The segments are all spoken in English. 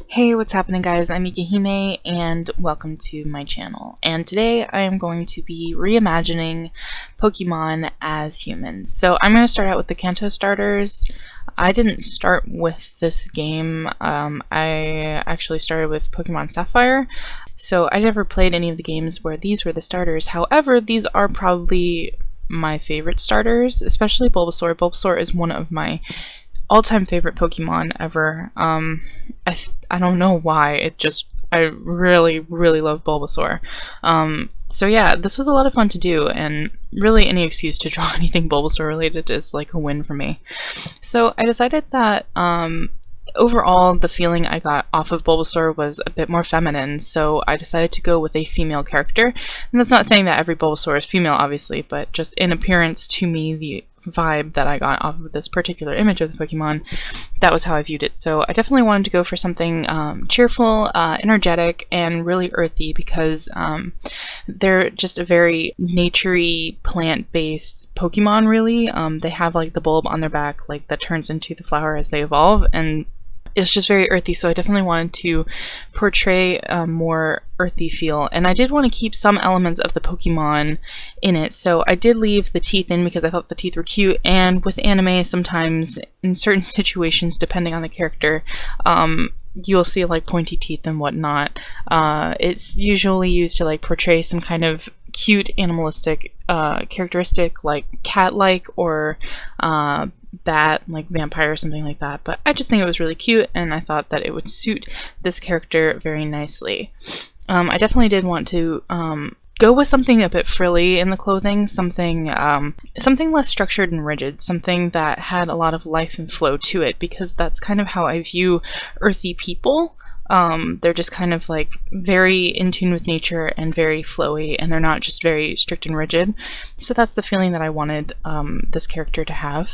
Hey, what's happening guys? I'm ika.himee and welcome to my channel. And today I am going to be reimagining Pokemon as humans. So I'm going to start out with the Kanto Starters. I didn't start with this game. I actually started with Pokemon Sapphire. So I never played any of the games where these were the starters. However, these are probably my favorite starters, especially Bulbasaur. Bulbasaur is one of my all-time favorite Pokemon ever. I don't know why, I really love Bulbasaur. So yeah, this was a lot of fun to do, and really any excuse to draw anything Bulbasaur related is like a win for me. So I decided that overall the feeling I got off of Bulbasaur was a bit more feminine, so I decided to go with a female character. And that's not saying that every Bulbasaur is female, obviously, but just in appearance, to me, the vibe that I got off of this particular image of the Pokemon, that was how I viewed it. So I definitely wanted to go for something cheerful, energetic, and really earthy, because they're just a very naturey, plant-based Pokemon, really. They have like the bulb on their back, like that turns into the flower as they evolve, and it's just very earthy, so I definitely wanted to portray a more earthy feel. And I did want to keep some elements of the Pokemon in it, so I did leave the teeth in because I thought the teeth were cute, and with anime, sometimes in certain situations, depending on the character, you'll see like pointy teeth and whatnot. It's usually used to like portray some kind of cute animalistic characteristic, like cat-like or bat, like vampire or something like that, but I just think it was really cute, and I thought that it would suit this character very nicely. I definitely did want to go with something a bit frilly in the clothing, something less structured and rigid, something that had a lot of life and flow to it, because that's kind of how I view earthy people. They're just kind of like very in tune with nature and very flowy, and they're not just very strict and rigid. So that's the feeling that I wanted this character to have.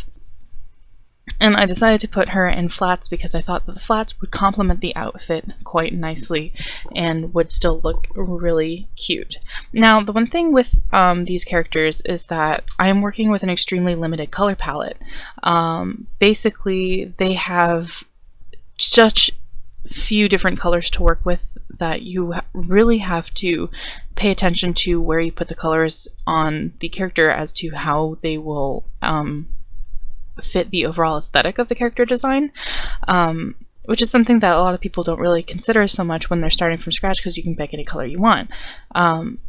And I decided to put her in flats because I thought that the flats would complement the outfit quite nicely and would still look really cute. Now, the one thing with these characters is that I am working with an extremely limited color palette. Basically, they have such few different colors to work with that you really have to pay attention to where you put the colors on the character as to how they will fit the overall aesthetic of the character design, which is something that a lot of people don't really consider so much when they're starting from scratch, because you can pick any color you want.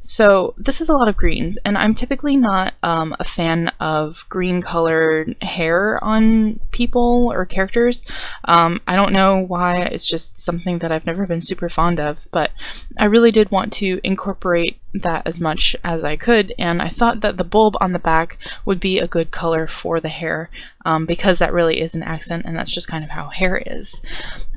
So this is a lot of greens, and I'm typically not a fan of green colored hair on people or characters. I don't know why, it's just something that I've never been super fond of, but I really did want to incorporate that as much as I could, and I thought that the bulb on the back would be a good color for the hair, because that really is an accent, and that's just kind of how hair is.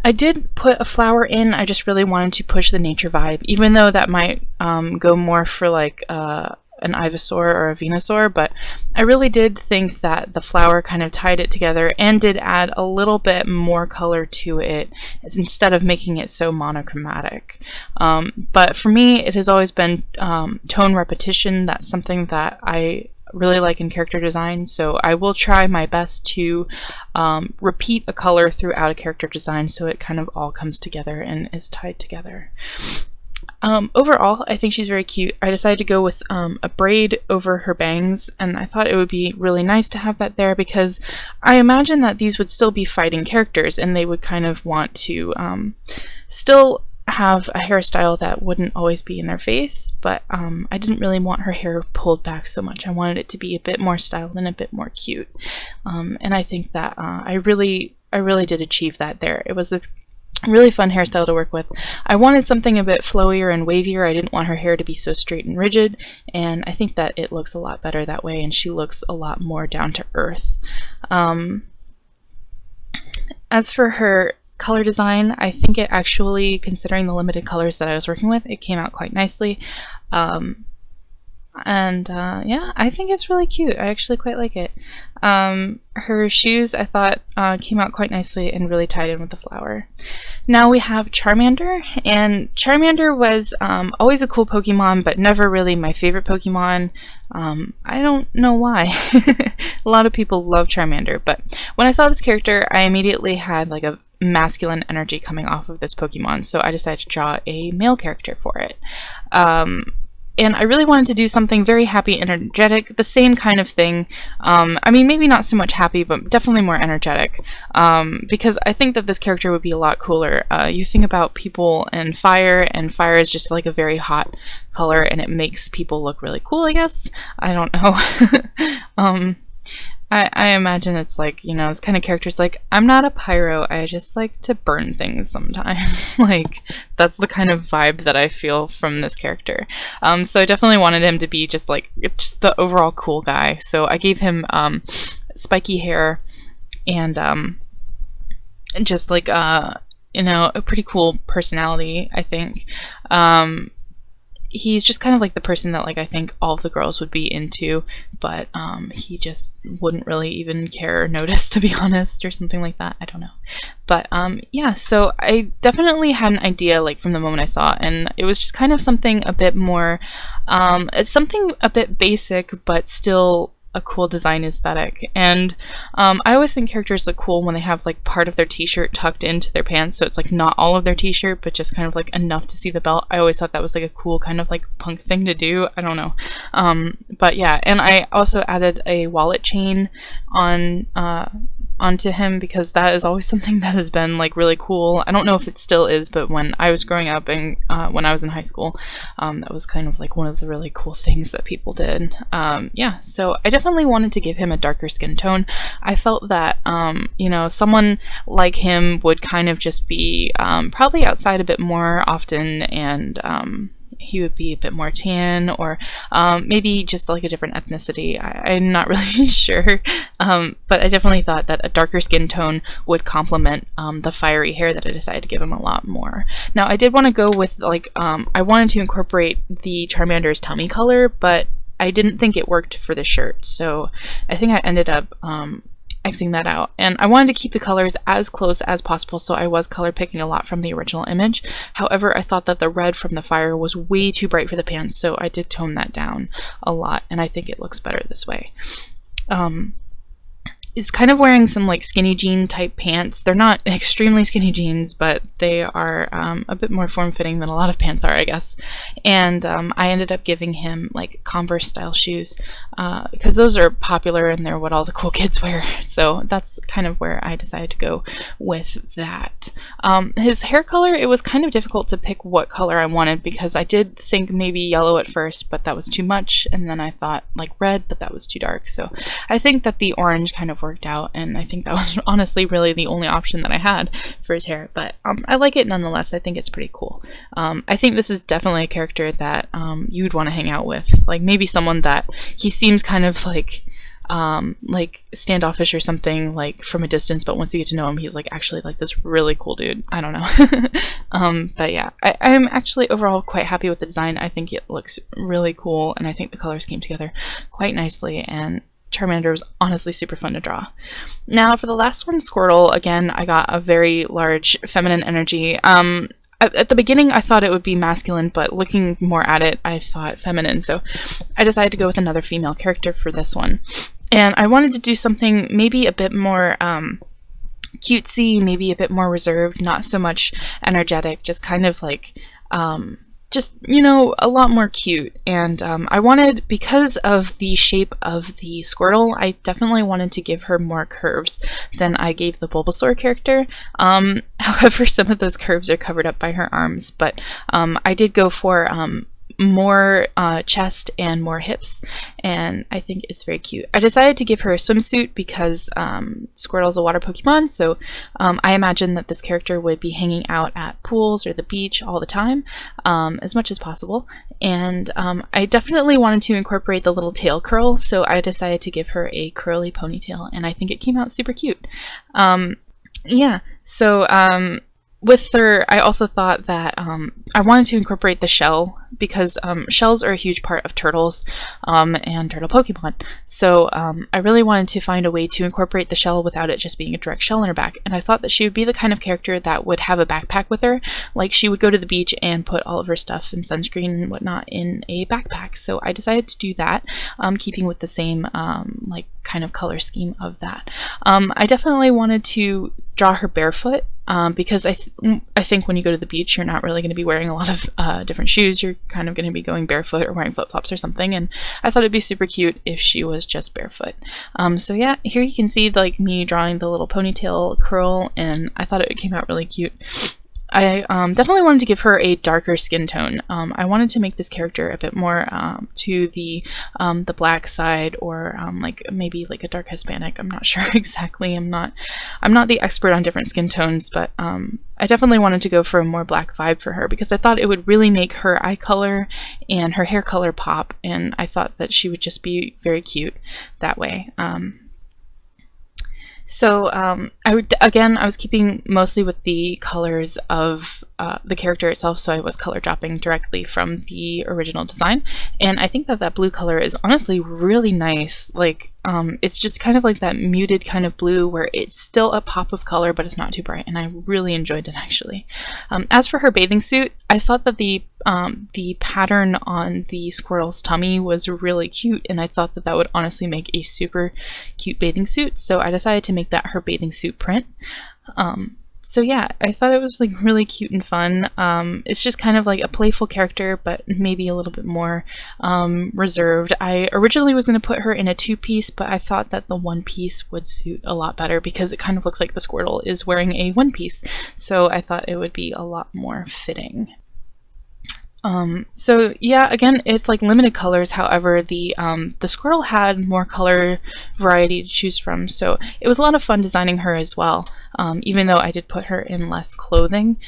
I did put a flower in. I just really wanted to push the nature vibe, even though that might go more for like an Ivysaur or a Venusaur, but I really did think that the flower kind of tied it together and did add a little bit more color to it instead of making it so monochromatic. But for me, it has always been tone repetition. That's something that I really like in character design, so I will try my best to repeat a color throughout a character design so it kind of all comes together and is tied together. Overall, I think she's very cute. I decided to go with a braid over her bangs, and I thought it would be really nice to have that there because I imagine that these would still be fighting characters, and they would kind of want to still have a hairstyle that wouldn't always be in their face, but I didn't really want her hair pulled back so much. I wanted it to be a bit more styled and a bit more cute, and I think that I really did achieve that there. It was a really fun hairstyle to work with. I wanted something a bit flowier and wavier. I didn't want her hair to be so straight and rigid, and I think that it looks a lot better that way, and she looks a lot more down to earth. As for her color design, I think it actually, considering the limited colors that I was working with, it came out quite nicely. Yeah, I think it's really cute. I actually quite like it. Her shoes, I thought, came out quite nicely and really tied in with the flower. Now we have Charmander, and Charmander was always a cool Pokemon, but never really my favorite Pokemon. I don't know why. A lot of people love Charmander, but when I saw this character, I immediately had like a masculine energy coming off of this Pokemon, so I decided to draw a male character for it. And I really wanted to do something very happy, energetic, the same kind of thing. I mean, maybe not so much happy, but definitely more energetic, because I think that this character would be a lot cooler. You think about people and fire is just like a very hot color, and it makes people look really cool, I guess. I don't know. I imagine it's like, you know, it's kind of characters like, I'm not a pyro, I just like to burn things sometimes. Like, that's the kind of vibe that I feel from this character. So I definitely wanted him to be just the overall cool guy. So I gave him spiky hair and just like, you know, a pretty cool personality, I think. He's just kind of like the person that, like, I think all of the girls would be into, but he just wouldn't really even care or notice, to be honest, or something like that. I don't know. But yeah, so I definitely had an idea, like, from the moment I saw it, and it was just kind of something a bit more, it's something a bit basic, but still a cool design aesthetic. And I always think characters look cool when they have like part of their t-shirt tucked into their pants, so it's like not all of their t-shirt but just kind of like enough to see the belt. I always thought that was like a cool kind of like punk thing to do. I don't know. But yeah, and I also added a wallet chain onto him because that is always something that has been like really cool. I don't know if it still is, but when I was growing up and when I was in high school, that was kind of like one of the really cool things that people did. Yeah, so I definitely wanted to give him a darker skin tone. I felt that you know, someone like him would kind of just be probably outside a bit more often, and he would be a bit more tan, or maybe just like a different ethnicity. I'm not really sure, but I definitely thought that a darker skin tone would complement the fiery hair that I decided to give him a lot more. Now I did want to go with like, I wanted to incorporate the Charmander's tummy color, but I didn't think it worked for the shirt, so I think I ended up Xing that out. And I wanted to keep the colors as close as possible, so I was color picking a lot from the original image. However, I thought that the red from the fire was way too bright for the pants, so I did tone that down a lot, and I think it looks better this way. Is kind of wearing some like skinny jean type pants. They're not extremely skinny jeans, but they are a bit more form-fitting than a lot of pants are, I guess. And I ended up giving him like Converse style shoes because those are popular and they're what all the cool kids wear. So that's kind of where I decided to go with that. His hair color, it was kind of difficult to pick what color I wanted because I did think maybe yellow at first, but that was too much, and then I thought like red, but that was too dark. So I think that the orange kind of worked out, and I think that was honestly really the only option that I had for his hair, but I like it nonetheless. I think it's pretty cool. I think this is definitely a character that you'd want to hang out with, like maybe someone that he seems kind of like standoffish or something like from a distance, but once you get to know him, he's like actually like this really cool dude. I don't know. But yeah, I'm actually overall quite happy with the design. I think it looks really cool, and I think the colors came together quite nicely, and Charmander was honestly super fun to draw. Now for the last one, Squirtle, again, I got a very large feminine energy. At the beginning I thought it would be masculine, but looking more at it, I thought feminine, so I decided to go with another female character for this one. And I wanted to do something maybe a bit more cutesy, maybe a bit more reserved, not so much energetic, just kind of like just, you know, a lot more cute. And I wanted, because of the shape of the Squirtle, I definitely wanted to give her more curves than I gave the Bulbasaur character. However, some of those curves are covered up by her arms, but I did go for more chest and more hips, and I think it's very cute. I decided to give her a swimsuit because Squirtle's a water Pokemon, so I imagine that this character would be hanging out at pools or the beach all the time, as much as possible. And I definitely wanted to incorporate the little tail curl, so I decided to give her a curly ponytail, and I think it came out super cute. Yeah, so with her, I also thought that I wanted to incorporate the shell, because shells are a huge part of turtles and turtle Pokemon. So I really wanted to find a way to incorporate the shell without it just being a direct shell on her back. And I thought that she would be the kind of character that would have a backpack with her. Like, she would go to the beach and put all of her stuff and sunscreen and whatnot in a backpack. So I decided to do that, keeping with the same like kind of color scheme of that. I definitely wanted to draw her barefoot because I think when you go to the beach, you're not really going to be wearing a lot of different shoes. You're kind of going to be going barefoot or wearing flip-flops or something, and I thought it'd be super cute if she was just barefoot. So yeah, here you can see like me drawing the little ponytail curl, and I thought it came out really cute. I definitely wanted to give her a darker skin tone. I wanted to make this character a bit more to the black side, or like maybe like a dark Hispanic. I'm not sure exactly. I'm not the expert on different skin tones, but I definitely wanted to go for a more black vibe for her because I thought it would really make her eye color and her hair color pop, and I thought that she would just be very cute that way. So I was keeping mostly with the colors of the character itself, so I was color dropping directly from the original design, and I think that that blue color is honestly really nice. Like it's just kind of like that muted kind of blue where it's still a pop of color, but it's not too bright, and I really enjoyed it actually. As for her bathing suit, I thought that the pattern on the Squirtle's tummy was really cute, and I thought that that would honestly make a super cute bathing suit, so I decided to make that her bathing suit print. So yeah, I thought it was like really cute and fun. It's just kind of like a playful character, but maybe a little bit more reserved. I originally was going to put her in a two-piece, but I thought that the one-piece would suit a lot better because it kind of looks like the Squirtle is wearing a one-piece. So I thought it would be a lot more fitting. So yeah, again, it's like limited colors. However, the Squirtle had more color variety to choose from, so it was a lot of fun designing her as well. Even though I did put her in less clothing,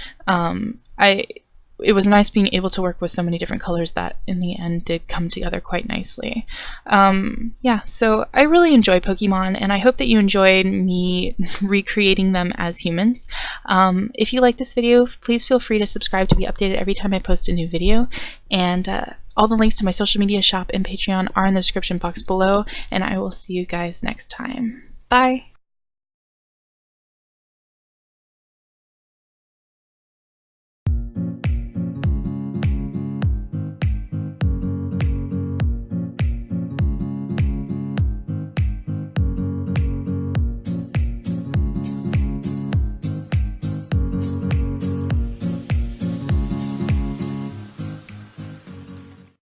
it was nice being able to work with so many different colors that in the end did come together quite nicely. Yeah, so I really enjoy Pokemon, and I hope that you enjoyed me recreating them as humans. If you like this video, please feel free to subscribe to be updated every time I post a new video, and all the links to my social media shop and Patreon are in the description box below, and I will see you guys next time. Bye!